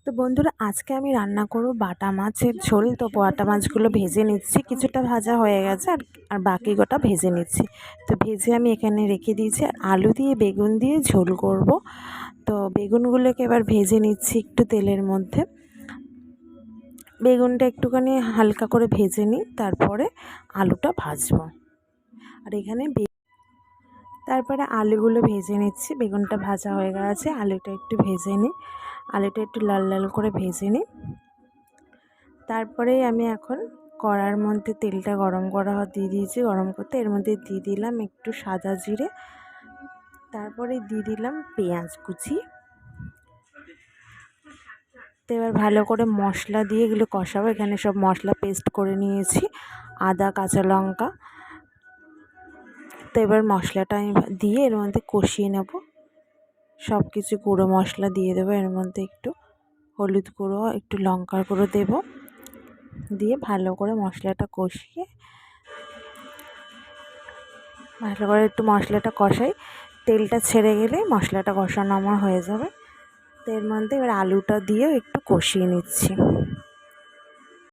তো বন্ধুরা, আজকে আমি রান্না করব বাটা মাছের ঝোল। তো বাটা মাছগুলো ভেজে নিচ্ছি, কিছুটা ভাজা হয়ে গেছে আর আর বাকি গোটা ভেজে নিচ্ছি। তো ভেজে আমি এখানে রেখে দিয়েছি। আর আলু দিয়ে বেগুন দিয়ে ঝোল করব। তো বেগুনগুলোকে এবার ভেজে নিচ্ছি একটু তেলের মধ্যে। বেগুনটা একটুখানি হালকা করে ভেজে নিই, তারপরে আলুটা ভাজবো। আর এখানে তারপরে আলুগুলো ভেজে নিচ্ছি। বেগুনটা ভাজা হয়ে গেছে, আলুটা একটু ভেজে নিই। আলুটা একটু লাল লাল করে ভেজে নিই। তারপরেই আমি এখন কড়ার মধ্যে তেলটা গরম করা দিয়ে দিয়েছি। গরম করতে এর মধ্যে দিয়ে দিলাম একটু সাদা জিরে, তারপরে দিয়ে দিলাম পেঁয়াজ কুচি। তো এবার ভালো করে মশলা দিয়ে এগুলো কষাবো। এখানে সব মশলা পেস্ট করে নিয়েছি, আদা, কাঁচা লঙ্কা। তো এবার মশলাটা আমি দিয়ে এর মধ্যে কষিয়ে নেব। সব কিছু গুঁড়ো মশলা দিয়ে দেবো এর মধ্যে, একটু হলুদ গুঁড়ো, একটু লঙ্কার গুঁড়ো দেবো, দিয়ে ভালো করে মশলাটা কষিয়ে ভালো করে একটু মশলাটা কষাই। তেলটা ছেড়ে গেলে মশলাটা কষানো আমার হয়ে যাবে। তো এর মধ্যে এবার আলুটা দিয়ে একটু কষিয়ে নিচ্ছি।